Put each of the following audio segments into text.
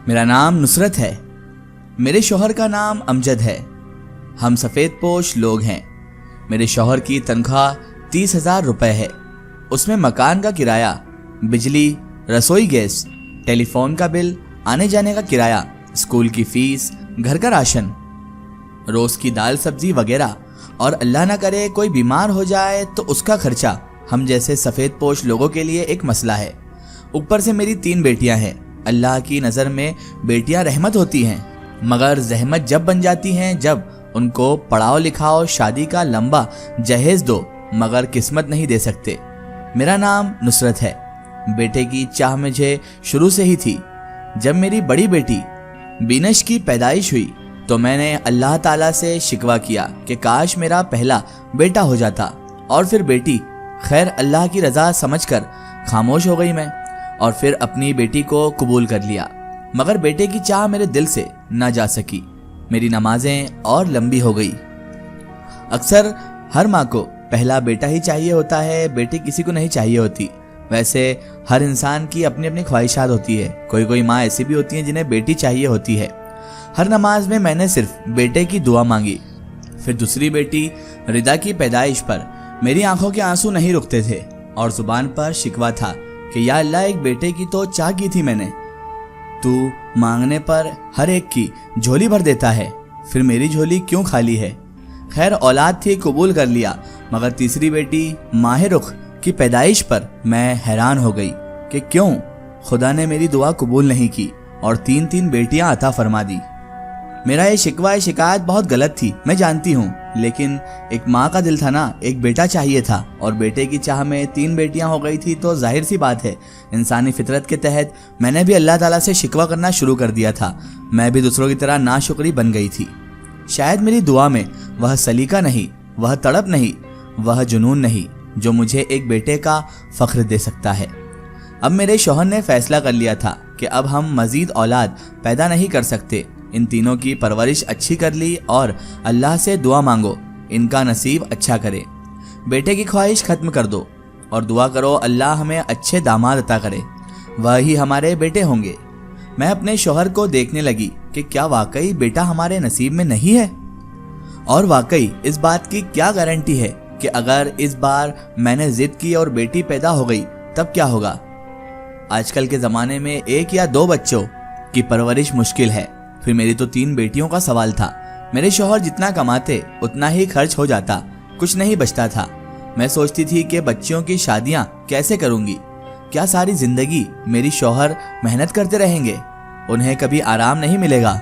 मेरा नाम नुसरत है। मेरे शौहर का नाम अमजद है। हम सफ़ेद पोश लोग हैं। मेरे शौहर की तनख्वाह 30,000 रुपये है। उसमें मकान का किराया, बिजली, रसोई गैस, टेलीफोन का बिल, आने जाने का किराया, स्कूल की फीस, घर का राशन, रोज़ की दाल सब्जी वगैरह, और अल्लाह ना करे कोई बीमार हो जाए तो उसका खर्चा हम जैसे सफ़ेद पोश लोगों के लिए एक मसला है। ऊपर से मेरी 3 बेटियां हैं। अल्लाह की नज़र में बेटियां रहमत होती हैं, मगर जहमत जब बन जाती हैं जब उनको पढ़ाओ लिखाओ, शादी का लंबा जहेज दो, मगर किस्मत नहीं दे सकते। मेरा नाम नुसरत है। बेटे की चाह मुझे शुरू से ही थी। जब मेरी बड़ी बेटी बीनश की पैदाइश हुई तो मैंने अल्लाह ताला से शिकवा किया कि काश मेरा पहला बेटा हो जाता, और फिर बेटी। खैर, अल्लाह की रज़ा समझकर खामोश हो गई मैं, और फिर अपनी बेटी को कबूल कर लिया। मगर बेटे की चाह मेरे दिल से ना जा सकी। मेरी नमाजें और लंबी हो गई। अक्सर हर माँ को पहला बेटा ही चाहिए होता है, बेटी किसी को नहीं चाहिए होती। वैसे हर इंसान की अपनी अपनी ख्वाहिशात होती है। कोई कोई माँ ऐसी भी होती हैं जिन्हें बेटी चाहिए होती है। हर नमाज में मैंने सिर्फ बेटे की दुआ मांगी। फिर दूसरी बेटी रिदा की पैदाइश पर मेरी आंखों के आंसू नहीं रुकते थे, और जुबान पर शिकवा था कि या अल्लाह, एक बेटे की तो चाह की थी मैंने, तू मांगने पर हर एक की झोली भर देता है, फिर मेरी झोली क्यों खाली है। खैर, औलाद थी, कबूल कर लिया। मगर तीसरी बेटी माह रुख की पैदाइश पर मैं हैरान हो गई कि क्यों खुदा ने मेरी दुआ कबूल नहीं की और 3 बेटियां अता फरमा दी। मेरा ये शिकायत बहुत गलत थी, मैं जानती हूँ, लेकिन एक माँ का दिल था ना, एक बेटा चाहिए था, और बेटे की चाह में 3 बेटियां हो गई थी तो जाहिर सी बात है, इंसानी फितरत के तहत मैंने भी अल्लाह ताला से शिकवा करना शुरू कर दिया था। मैं भी दूसरों की तरह नाशुक्री बन गई थी। शायद मेरी दुआ में वह सलीका नहीं, वह तड़प नहीं, वह जुनून नहीं जो मुझे एक बेटे का फख्र दे सकता है। अब मेरे शौहर ने फैसला कर लिया था कि अब हम मजीद औलाद पैदा नहीं कर सकते। इन तीनों की परवरिश अच्छी कर ली और अल्लाह से दुआ मांगो इनका नसीब अच्छा करे। बेटे की ख्वाहिश खत्म कर दो और दुआ करो अल्लाह हमें अच्छे दामाद अता करे, वह ही हमारे बेटे होंगे। मैं अपने शौहर को देखने लगी कि क्या वाकई बेटा हमारे नसीब में नहीं है, और वाकई इस बात की क्या गारंटी है कि अगर इस बार मैंने जिद की और बेटी पैदा हो गई तब क्या होगा। आजकल के ज़माने में 1 या 2 बच्चों की परवरिश मुश्किल है, फिर मेरी तो 3 बेटियों का सवाल था। मेरे शौहर जितना कमाते उतना ही खर्च हो जाता, कुछ नहीं बचता था। मैं सोचती थी कि बच्चियों की शादियां कैसे करूंगी। क्या सारी जिंदगी मेरी शौहर मेहनत करते रहेंगे, उन्हें कभी आराम नहीं मिलेगा।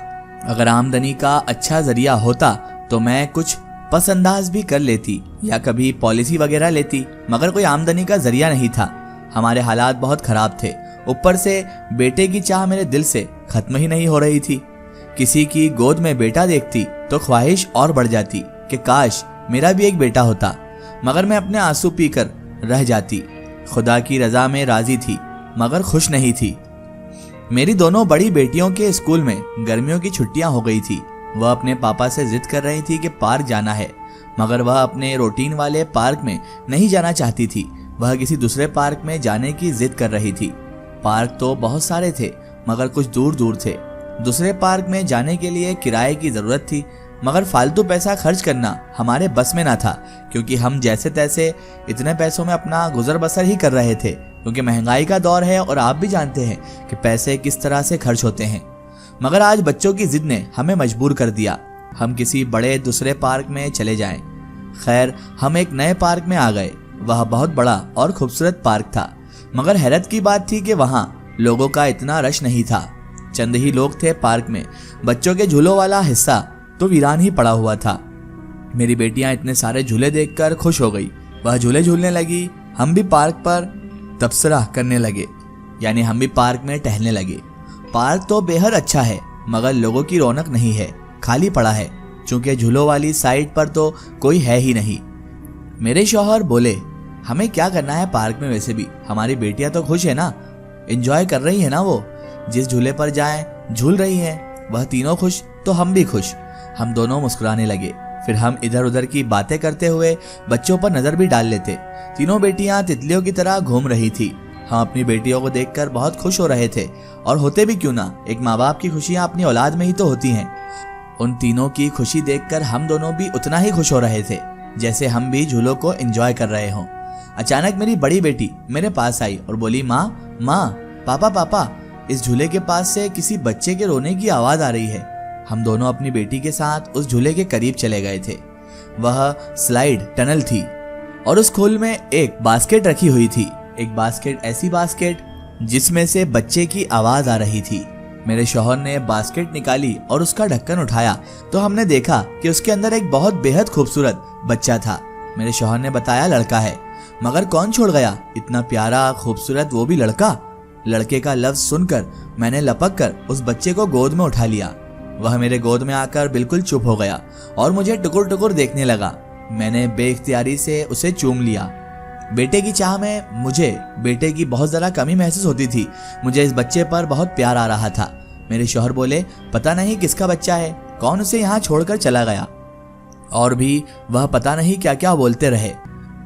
अगर आमदनी का अच्छा जरिया होता तो मैं कुछ पसंदाज भी कर लेती या कभी पॉलिसी वगैरह लेती, मगर कोई आमदनी का जरिया नहीं था। हमारे हालात बहुत खराब थे। ऊपर से बेटे की चाह मेरे दिल से खत्म ही नहीं हो रही थी। किसी की गोद में बेटा देखती तो ख्वाहिश और बढ़ जाती कि काश मेरा भी एक बेटा होता, मगर मैं अपने आंसू पीकर रह जाती। खुदा की रजा में राजी थी मगर खुश नहीं थी। मेरी दोनों बड़ी बेटियों के स्कूल में गर्मियों की छुट्टियां हो गई थी। वह अपने पापा से जिद कर रही थी कि पार्क जाना है, मगर वह अपने रूटीन वाले पार्क में नहीं जाना चाहती थी। वह किसी दूसरे पार्क में जाने की जिद कर रही थी। पार्क तो बहुत सारे थे मगर कुछ दूर दूर थे। दूसरे पार्क में जाने के लिए किराए की ज़रूरत थी, मगर फालतू पैसा खर्च करना हमारे बस में ना था, क्योंकि हम जैसे तैसे इतने पैसों में अपना गुजर बसर ही कर रहे थे, क्योंकि महंगाई का दौर है और आप भी जानते हैं कि पैसे किस तरह से खर्च होते हैं। मगर आज बच्चों की जिद ने हमें मजबूर कर दिया हम किसी बड़े दूसरे पार्क में चले जाएं। खैर, हम एक नए पार्क में आ गए। वह बहुत बड़ा और खूबसूरत पार्क था, मगर हैरत की बात थी कि वहाँ लोगों का इतना रश नहीं था। चंद ही लोग थे पार्क में। बच्चों के झूलों वाला हिस्सा तो वीरान ही पड़ा हुआ था। मेरी बेटियां इतने सारे झूले देखकर खुश हो गई। वह झूले झूलने लगी। हम भी पार्क पर तबसरा करने लगे, यानी हम भी पार्क में टहलने लगे। पार्क तो बेहद अच्छा है, मगर लोगों की रौनक नहीं है, खाली पड़ा है, चूंकि झूलों वाली साइड पर तो कोई है ही नहीं। मेरे शौहर बोले, हमें क्या करना है पार्क में, वैसे भी हमारी बेटियां तो खुश है ना, एंजॉय कर रही है ना, वो जिस झूले पर जाएं झूल रही हैं, वह तीनों खुश तो हम भी खुश। हम दोनों मुस्कुराने लगे। फिर हम इधर उधर की बातें करते हुए बच्चों पर नजर भी डाल लेते। तीनों बेटियां तितलियों की तरह घूम रही थी। हम अपनी बेटियों को देखकर बहुत खुश हो रहे थे, और होते भी क्यों ना, एक माँ बाप की खुशियां अपनी औलाद में ही तो होती हैं। उन तीनों की खुशी देखकर हम दोनों भी उतना ही खुश हो रहे थे जैसे हम भी झूलों को एंजॉय कर रहे हों। अचानक मेरी बड़ी बेटी मेरे पास आई और बोली, माँ माँ, पापा पापा, इस झूले के पास से किसी बच्चे के रोने की आवाज आ रही है। हम दोनों अपनी बेटी के साथ उस झूले के करीब चले गए थे। वह स्लाइड टनल थी और उस खोल में एक बास्केट रखी हुई थी। एक बास्केट, ऐसी बास्केट जिसमें से बच्चे की आवाज आ रही थी। मेरे शौहर ने बास्केट निकाली और उसका ढक्कन उठाया तो हमने देखा कि उसके अंदर एक बहुत बेहद खूबसूरत बच्चा था। मेरे शौहर ने बताया लड़का है, मगर कौन छोड़ गया इतना प्यारा खूबसूरत, वो भी लड़का। लड़के का लफ्ज सुनकर मैंने लपक कर उस बच्चे को गोद में उठा लिया। वह मेरे गोद में आकर बिल्कुल चुप हो गया और मुझे टुकुर टुकुर देखने लगा। मैंने बेइख्तियारी से उसे चूम लिया। बेटे की चाह में मुझे बेटे की बहुत ज़्यादा कमी महसूस होती थी। मुझे इस बच्चे पर बहुत प्यार आ रहा था। मेरे शौहर बोले, पता नहीं किसका बच्चा है, कौन उसे यहाँ छोड़कर चला गया, और भी वह पता नहीं क्या क्या बोलते रहे।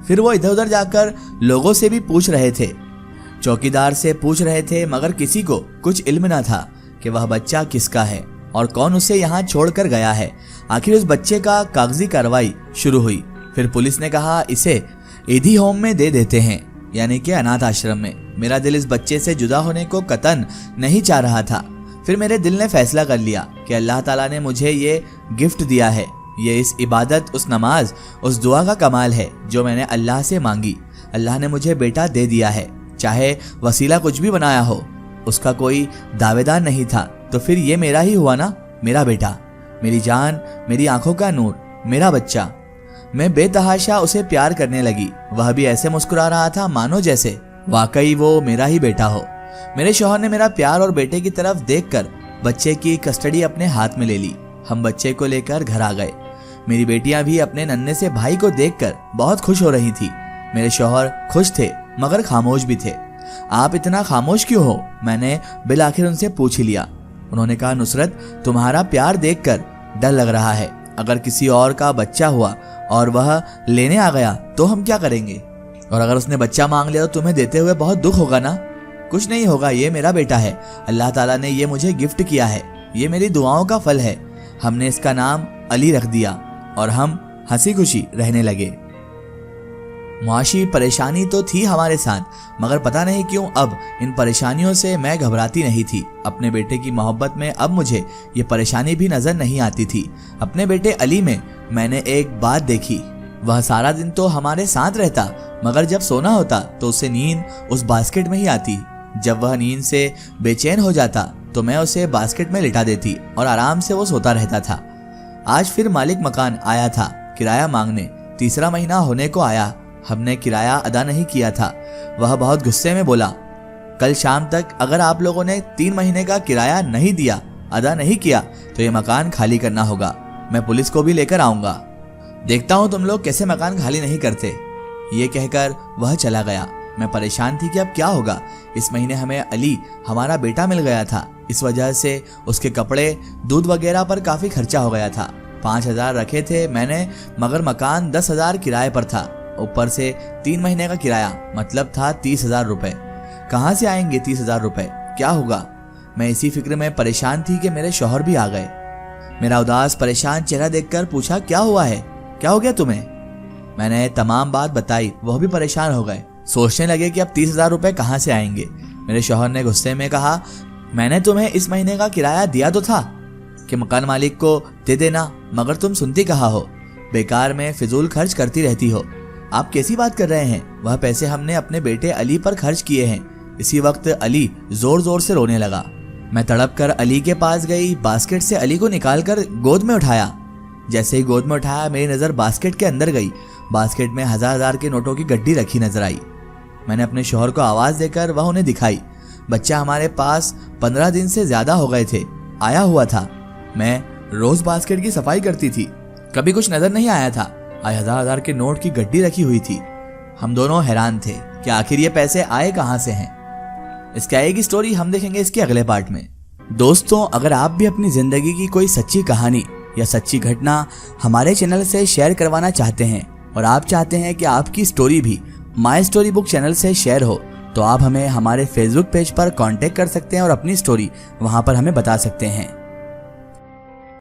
फिर वो इधर उधर जाकर लोगों से भी पूछ रहे थे, चौकीदार से पूछ रहे थे, मगर किसी को कुछ इल्म न था कि वह बच्चा किसका है और कौन उसे यहाँ छोड़कर गया है। आखिर उस बच्चे का कागजी कार्रवाई शुरू हुई। फिर पुलिस ने कहा इसे एधी होम में दे देते हैं, यानी कि अनाथ आश्रम में। मेरा दिल इस बच्चे से जुदा होने को कतन नहीं चाह रहा था। फिर मेरे दिल ने फैसला कर लिया कि अल्लाह ताला ने मुझे ये गिफ्ट दिया है। ये इस इबादत, उस नमाज, उस दुआ का कमाल है जो मैंने अल्लाह से मांगी। अल्लाह ने मुझे बेटा दे दिया है, चाहे वसीला कुछ भी बनाया हो, उसका कोई दावेदार नहीं था। तो फिर ये मेरा ही हुआ ना, मेरा बेटा, मेरी जान, मेरी आंखों का नूर, मेरा बच्चा। मैं बेतहाशा उसे प्यार करने लगी। वह भी ऐसे मुस्कुरा रहा था मानो जैसे वाकई वो मेरा ही बेटा हो। मेरे शौहर ने मेरा प्यार और बेटे की तरफ देखकर बच्चे की कस्टडी अपने हाथ में ले ली। हम बच्चे को लेकर घर आ गए। मेरी बेटियां भी अपने नन्हे से भाई को देखकर बहुत खुश हो रही थी। मेरे शौहर खुश थे मगर खामोश भी थे। आप इतना खामोश क्यों हो, मैंने बिल आखिर उनसे पूछ ही लिया। उन्होंने कहा, नुसरत, तुम्हारा प्यार देखकर डर लग रहा है। अगर किसी और का बच्चा हुआ और वह लेने आ गया तो हम क्या करेंगे, और अगर उसने बच्चा मांग लिया तो तुम्हें देते हुए बहुत दुख होगा ना। कुछ नहीं होगा, ये मेरा बेटा है। अल्लाह ताला ने ये मुझे गिफ्ट किया है, ये मेरी दुआओं का फल है। हमने इसका नाम अली रख दिया और हम हंसी खुशी रहने लगे। मुआशी परेशानी तो थी हमारे साथ, मगर पता नहीं क्यों अब इन परेशानियों से मैं घबराती नहीं थी। अपने बेटे की मोहब्बत में अब मुझे ये परेशानी भी नजर नहीं आती थी। अपने बेटे अली में मैंने एक बात देखी, वह सारा दिन तो हमारे साथ रहता, मगर जब सोना होता तो उसे नींद उस बास्केट में ही आती। जब वह नींद से बेचैन हो जाता तो मैं उसे बास्केट में लिटा देती और आराम से वो सोता रहता था। आज फिर मालिक मकान आया था किराया मांगने। तीसरा महीना होने को आया, हमने किराया अदा नहीं किया था। वह बहुत गुस्से में बोला, कल शाम तक अगर आप लोगों ने 3 महीने का किराया नहीं दिया, अदा नहीं किया, तो ये मकान खाली करना होगा। मैं पुलिस को भी लेकर आऊंगा, देखता हूँ तुम लोग कैसे मकान खाली नहीं करते। ये कहकर वह चला गया। मैं परेशान थी कि अब क्या होगा। इस महीने हमें अली, हमारा बेटा, मिल गया था। इस वजह से उसके कपड़े, दूध वगैरह पर काफी खर्चा हो गया था। 5,000 रखे थे मैंने, मगर मकान 10,000 किराए पर था। ऊपर से 3 महीने का किराया, मतलब था 30,000 रुपए। कहाँ से आएंगे 30,000 रुपए, क्या होगा। मैं इसी फिक्र में परेशान थी कि मेरे शौहर भी आ गए। मेरा उदास परेशान चेहरा देखकर पूछा, क्या हुआ है, क्या हो गया तुम्हें। मैंने तमाम बात बताई। वह भी परेशान हो गए, सोचने लगे कि अब 30,000 रुपए कहाँ से आएंगे। मेरे शौहर ने गुस्से में कहा, मैंने तुम्हें इस महीने का किराया दिया तो था कि मकान मालिक को दे देना, मगर तुम सुनती कहाँ हो, बेकार में फिजूल खर्च करती रहती हो। आप कैसी बात कर रहे हैं, वह पैसे हमने अपने बेटे अली पर खर्च किए हैं। इसी वक्त अली जोर जोर से रोने लगा। मैं तड़प कर अली के पास गई, बास्केट से अली को निकालकर गोद में उठाया। जैसे ही गोद में उठाया मेरी नज़र बास्केट के अंदर गई। बास्केट में 1000 के नोटों की गड्डी रखी नजर आई। मैंने अपने शौहर को आवाज देकर वह उन्हें दिखाई। बच्चा हमारे पास 15 दिन से ज्यादा हो गए थे, आया हुआ था। मैं रोज बास्केट की सफाई करती थी, कभी कुछ नजर नहीं आया था। 1000 के नोट की गड्डी रखी हुई थी। हम दोनों हैरान थे कि आखिर ये पैसे आए कहां से हैं। इसकी आएगी स्टोरी हम देखेंगे इसके अगले पार्ट में। दोस्तों, अगर आप भी अपनी जिंदगी की कोई सच्ची कहानी या सच्ची घटना हमारे चैनल से शेयर करवाना चाहते हैं और आप चाहते हैं कि आपकी स्टोरी भी माई स्टोरी बुक चैनल से शेयर हो, तो आप हमें हमारे फेसबुक पेज पर कांटेक्ट कर सकते हैं और अपनी स्टोरी वहां पर हमें बता सकते हैं।